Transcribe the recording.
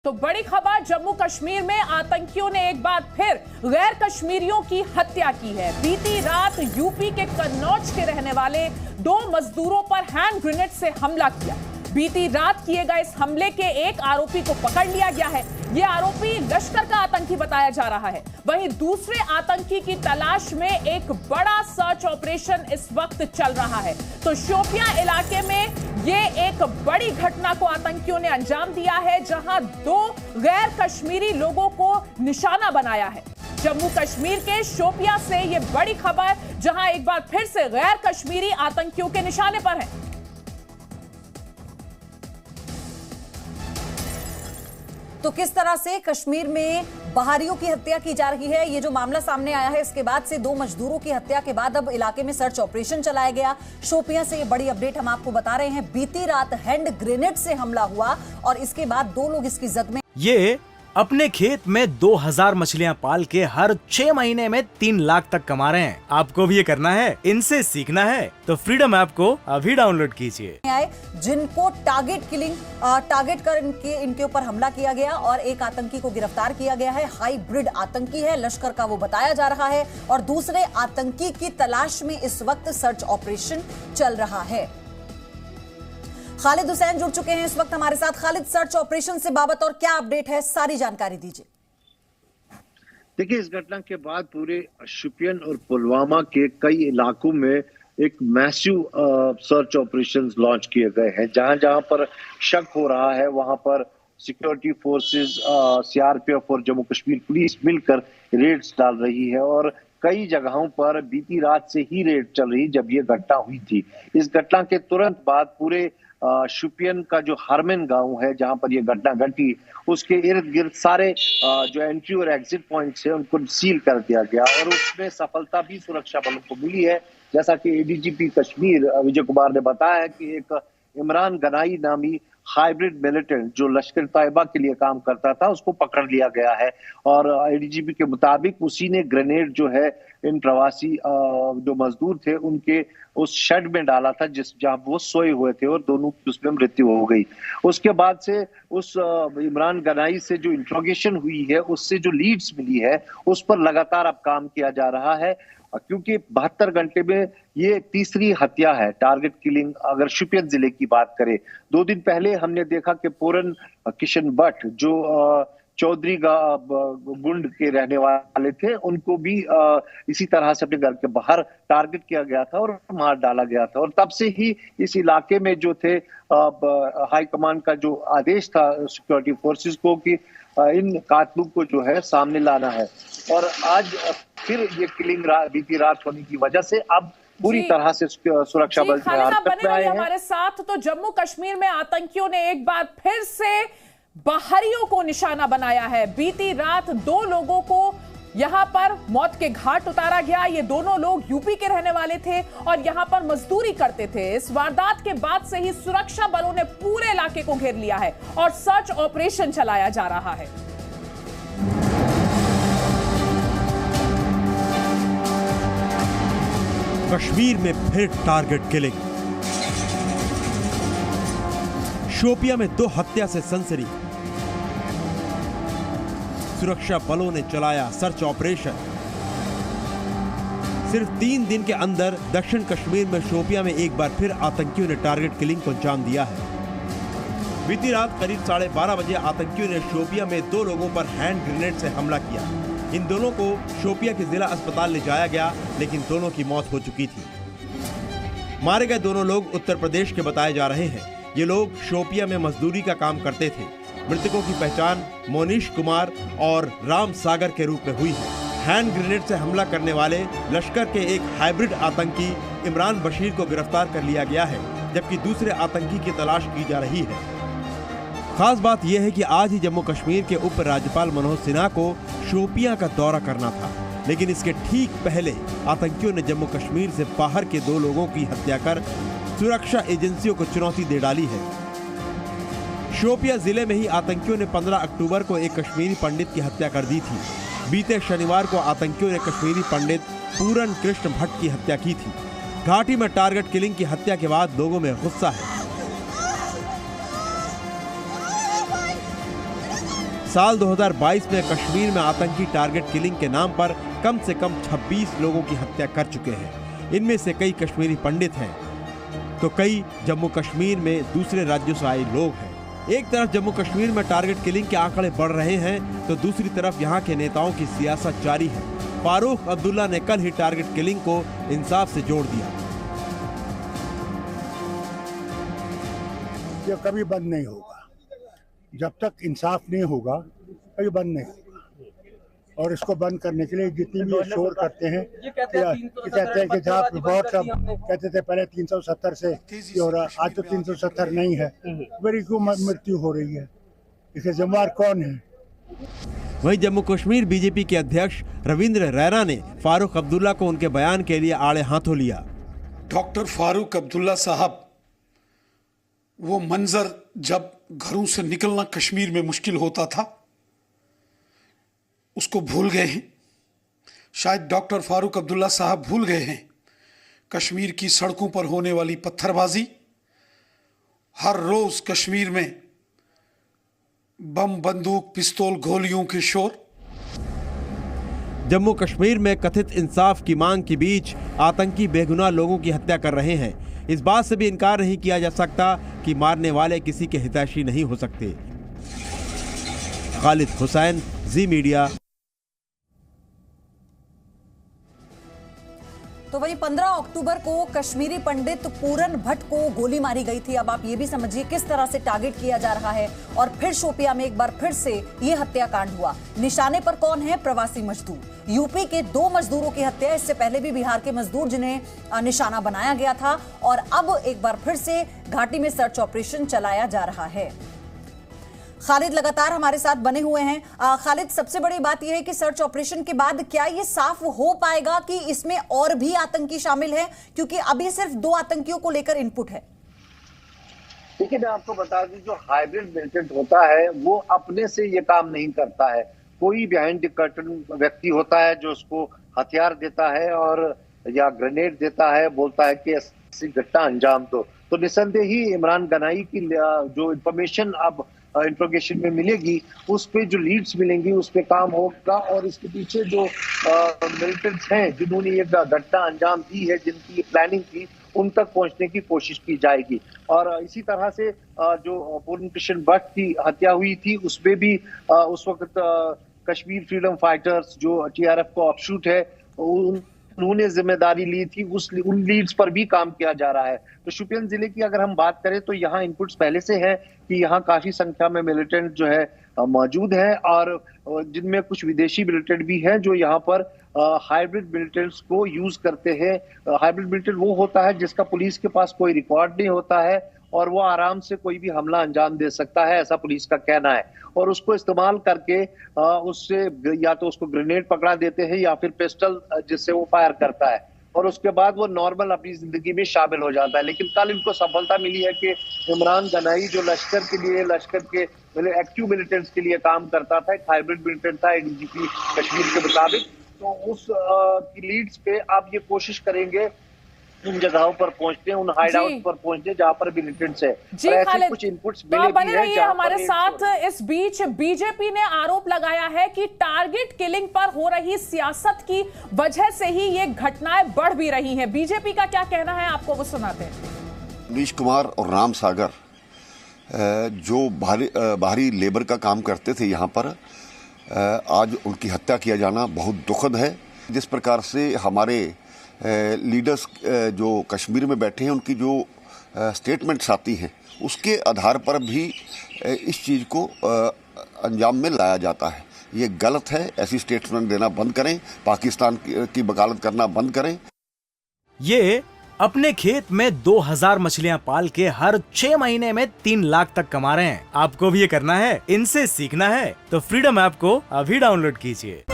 तो बड़ी खबर, जम्मू कश्मीर में आतंकियों ने एक बार फिर गैर कश्मीरियों की हत्या की है। बीती रात यूपी के कन्नौज के रहने वाले 2 मजदूरों पर हैंड ग्रेनेड से हमला किया। बीती रात किए गए इस हमले के एक आरोपी को पकड़ लिया गया है। यह आरोपी लश्कर का आतंकी बताया जा रहा है। वहीं दूसरे आतंकी की तलाश में एक बड़ा सर्च ऑपरेशन इस वक्त चल रहा है। तो शोपियां इलाके में यह एक बड़ी घटना को आतंकियों ने अंजाम दिया है, जहां 2 गैर कश्मीरी लोगों को निशाना बनाया है। जम्मू कश्मीर के शोपियां से यह बड़ी खबर, जहां एक बार फिर से गैर कश्मीरी आतंकियों के निशाने पर है। तो किस तरह से कश्मीर में बाहरियों की हत्या की जा रही है, ये जो मामला सामने आया है, इसके बाद से 2 मजदूरों की हत्या के बाद अब इलाके में सर्च ऑपरेशन चलाया गया। शोपियां से ये बड़ी अपडेट हम आपको बता रहे हैं। बीती रात हैंड ग्रेनेड से हमला हुआ और इसके बाद 2 लोग इसकी जद में। ये अपने खेत में 2000 मछलियां पाल के हर 6 महीने में 3 लाख तक कमा रहे हैं। आपको भी ये करना है, इनसे सीखना है तो फ्रीडम ऐप को अभी डाउनलोड कीजिए। जिनको टारगेट कर इनके ऊपर हमला किया गया और एक आतंकी को गिरफ्तार किया गया है। हाइब्रिड आतंकी है, लश्कर का वो बताया जा रहा है और दूसरे आतंकी की तलाश में इस वक्त सर्च ऑपरेशन चल रहा है। खालिद हुसैन जुड़ चुके हैं इस वक्त हमारे साथ। खालिद, सर्च ऑपरेशन से बाबत और क्या अपडेट है, सारी जानकारी दीजिए। देखिए, इस घटना के बाद पूरे शोपियां और पुलवामा के कई इलाकों में एक मैसिव सर्च ऑपरेशंस लॉन्च किए गए हैं। जहां जहां पर शक हो रहा है वहां पर सिक्योरिटी फोर्सेस, सीआरपीएफ और जम्मू कश्मीर पुलिस मिलकर रेड्स डाल रही है और कई जगहों पर बीती रात से ही रेड चल रही जब ये घटना हुई थी। इस घटना के तुरंत बाद पूरे शोपियां का जो हरमेन गांव है जहां पर यह घटना घटी, उसके इर्द गिर्द सारे जो एंट्री और एग्जिट पॉइंट्स है उनको सील कर दिया गया और उसमें सफलता भी सुरक्षा बलों को मिली है। जैसा कि एडीजीपी कश्मीर विजय कुमार ने बताया कि एक इमरान गनाई नामी हाइब्रिड मिलिटेंट जो लश्कर तैयबा के लिए काम करता था, उसको पकड़ लिया गया है और एडीजीपी के मुताबिक उसी ने ग्रेनेड जो है इन प्रवासी जो मजदूर थे उनके उस शेड में डाला था जहां वो सोए हुए थे और दोनों की उसमें मृत्यु हो गई। उसके बाद से उस इमरान गनाई से जो इंट्रोगेशन हुई है, उससे जो लीड्स मिली है, उस पर लगातार अब काम किया जा रहा है क्योंकि 72 घंटे में ये तीसरी हत्या है, टारगेट किलिंग। अगर शोपियां जिले की बात करें, 2 दिन पहले हमने देखा कि पूरन किशन भट्ट जो चौधरी गुंड के रहने वाले थे, उनको भी इसी तरह से अपने घर के बाहर टारगेट किया गया था और मार डाला गया था। और तब से ही इस इलाके में जो थे हाई कमांड का जो आदेश था सिक्योरिटी फोर्सेस को कि इन कातलों को जो है सामने लाना है। और आज फिर ये किलिंग बीती रात होने की वजह से अब पूरी तरह से सुरक्षा बल हमारे साथ। तो जम्मू कश्मीर में आतंकियों ने एक बार फिर से बाहरियों को निशाना बनाया है। बीती रात 2 लोगों को यहां पर मौत के घाट उतारा गया। ये दोनों लोग यूपी के रहने वाले थे और यहां पर मजदूरी करते थे। इस वारदात के बाद से ही सुरक्षा बलों ने पूरे इलाके को घेर लिया है और सर्च ऑपरेशन चलाया जा रहा है। कश्मीर में फिर टारगेट किलिंग। शोपियां में 2 हत्या से सनसनी। सुरक्षा बलों ने चलाया सर्च ऑपरेशन। सिर्फ 3 दिन के अंदर दक्षिण कश्मीर में शोपियां में एक बार फिर आतंकियों ने टारगेट किलिंग को अंजाम दिया है। बीती रात करीब 12:30 बजे आतंकियों ने शोपियां में 2 लोगों पर हैंड ग्रेनेड से हमला किया। इन दोनों को शोपियां के जिला अस्पताल ले जाया गया, लेकिन दोनों की मौत हो चुकी थी। मारे गए दोनों लोग उत्तर प्रदेश के बताए जा रहे हैं। ये लोग शोपियां में मजदूरी का काम करते थे। मृतकों की पहचान मोनीश कुमार और राम सागर के रूप में हुई है। हैंड ग्रेनेड से हमला करने वाले लश्कर के एक हाइब्रिड आतंकी इमरान बशीर को गिरफ्तार कर लिया गया है, जबकि दूसरे आतंकी की तलाश की जा रही है। खास बात यह है कि आज ही जम्मू कश्मीर के उप राज्यपाल मनोज सिन्हा को शोपियां का दौरा करना था, लेकिन इसके ठीक पहले आतंकियों ने जम्मू कश्मीर से बाहर के 2 लोगों की हत्या कर सुरक्षा एजेंसियों को चुनौती दे डाली है। शोपियां जिले में ही आतंकियों ने 15 अक्टूबर को एक कश्मीरी पंडित की हत्या कर दी थी। बीते शनिवार को आतंकियों ने कश्मीरी पंडित पूरन कृष्ण भट्ट की हत्या की थी। घाटी में टारगेट किलिंग की हत्या के बाद लोगों में गुस्सा है। साल 2022 में कश्मीर में आतंकी टारगेट किलिंग के नाम पर कम से कम 26 लोगों की हत्या कर चुके हैं। इनमें से कई कश्मीरी पंडित हैं, तो कई जम्मू कश्मीर में दूसरे राज्यों से आए लोग हैं। एक तरफ जम्मू कश्मीर में टारगेट किलिंग के आंकड़े बढ़ रहे हैं, तो दूसरी तरफ यहाँ के नेताओं की सियासत जारी है। फारूक अब्दुल्ला ने कल ही टारगेट किलिंग को इंसाफ से जोड़ दिया। ये कभी बंद नहीं होगा, जब तक इंसाफ नहीं होगा कभी बंद नहीं होगा। और इसको बंद करने के लिए जितनी भी शोर करते हैं कि कहते हैं कि जहाँ बहुत सब कहते थे पहले 370 से हो रहा, आज तो 370 नहीं है, मेरी क्यों मृत्यु हो रही है, इसके जिम्मेदार कौन है? वहीं जम्मू कश्मीर बीजेपी के अध्यक्ष रविंद्र रैना ने फारूक अब्दुल्ला को उनके बयान के लिए आड़े हाथों लिया। डॉक्टर फारूक अब्दुल्ला साहब, वो मंजर जब घरों से निकलना कश्मीर में मुश्किल होता था, उसको भूल गए हैं। शायद डॉक्टर फारूक अब्दुल्ला साहब भूल गए हैं कश्मीर की सड़कों पर होने वाली पत्थरबाजी, हर रोज कश्मीर में बम, बंदूक, पिस्तौल, गोलियों के शोर। जम्मू कश्मीर में कथित इंसाफ की मांग के बीच आतंकी बेगुनाह लोगों की हत्या कर रहे हैं। इस बात से भी इनकार नहीं किया जा सकता कि मारने वाले किसी के हितैषी नहीं हो सकते। खालिद हुसैन, जी मीडिया। तो वहीं 15 अक्टूबर को कश्मीरी पंडित पूरन भट्ट को गोली मारी गई थी। अब आप ये भी समझिए किस तरह से टारगेट किया जा रहा है। और फिर शोपियां में एक बार फिर से ये हत्याकांड हुआ। निशाने पर कौन है? प्रवासी मजदूर। यूपी के 2 मजदूरों की हत्या, इससे पहले भी बिहार के मजदूर जिन्हें निशाना बनाया गया था। और अब एक बार फिर से घाटी में सर्च ऑपरेशन चलाया जा रहा है। खालिद लगातार हमारे साथ बने हुए हैं। खालिद, सबसे बड़ी बात यह है कि सर्च ऑपरेशन के बाद क्या ये साफ हो पाएगा कि इसमें और भी आतंकी शामिल हैं? क्योंकि अभी सिर्फ 2 आतंकियों को लेकर इनपुट है। देखिए, मैं आपको बता दूं, जो हाइब्रिड मिलिटेंट होता है वो अपने से ये काम नहीं करता है। कोई बिहाइंड द कर्टन व्यक्ति होता है जो उसको हथियार देता है और या ग्रेनेड देता है, बोलता है कि ऐसी घटना अंजाम दो। तो निसंदेह ही इमरान गनाई की जो इंफॉर्मेशन अब इंट्रोगेशन में मिलेगी, उस पे जो लीड्स मिलेंगी उस पे काम होगा। और इसके पीछे जो मिलिटेंट्स हैं जिन्होंने ये घटना अंजाम दी है, जिनकी प्लानिंग थी, उन तक पहुंचने की कोशिश की जाएगी। और इसी तरह से जो पूर्ण कृष्ण भट्ट की हत्या हुई थी, उसमें भी उस वक्त कश्मीर फ्रीडम फाइटर्स जो TRF का ऑफशूट है, उन्होंने जिम्मेदारी ली थी। उन लीड्स पर भी काम किया जा रहा है। तो शोपियां जिले की अगर हम बात करें तो यहाँ इनपुट्स पहले से हैं कि यहाँ काफी संख्या में मिलिटेंट जो है मौजूद हैं, और जिनमें कुछ विदेशी मिलिटेंट भी हैं जो यहाँ पर हाइब्रिड मिलिटेंट्स को यूज करते हैं। हाइब्रिड मिलिटेंट वो होता है जिसका पुलिस के पास कोई रिकॉर्ड नहीं होता है और वो आराम से कोई भी हमला अंजाम दे सकता है, ऐसा पुलिस का कहना है। और उसको इस्तेमाल करके उससे या तो उसको ग्रेनेड पकड़ा देते हैं या फिर पिस्टल जिससे वो फायर करता है, और उसके बाद वो नॉर्मल अपनी जिंदगी में शामिल हो जाता है। लेकिन कल इनको सफलता मिली है कि इमरान गनाई जो लश्कर के लिए, लश्कर के एक्टिव मिलिटेंट्स के लिए काम करता था, एक हाइब्रिड मिलिटेंट था ADGP कश्मीर के मुताबिक, तो उस की लीड्स पे आप ये कोशिश करेंगे उन जगहों पर पहुंचते हैं, उन हाइड आउट पर पहुंचते हैं जहां पर मिलिटेंट्स है। जी खालिद, कुछ इनपुट्स मिले बने रहिए हमारे साथ। इस बीच बीजेपी ने आरोप लगाया है कि टारगेट किलिंग पर हो रही सियासत की वजह से ही ये घटनाएं बढ़ भी रही हैं। बीजेपी का क्या कहना है, आपको वो सुनाते हैं। नीश कुमार और राम सागर जो बाहरी लेबर का काम करते थे यहाँ पर, आज उनकी हत्या किया जाना बहुत दुखद है। जिस प्रकार से हमारे लीडर्स जो कश्मीर में बैठे हैं, उनकी जो स्टेटमेंट्स आती हैं, उसके आधार पर भी इस चीज़ को अंजाम में लाया जाता है। ये गलत है। ऐसी स्टेटमेंट देना बंद करें, पाकिस्तान की वकालत करना बंद करें। ये अपने खेत में 2000 मछलियां पाल के हर 6 महीने में 3 लाख तक कमा रहे हैं। आपको भी ये करना है, इनसे सीखना है तो फ्रीडम ऐप को अभी डाउनलोड कीजिए।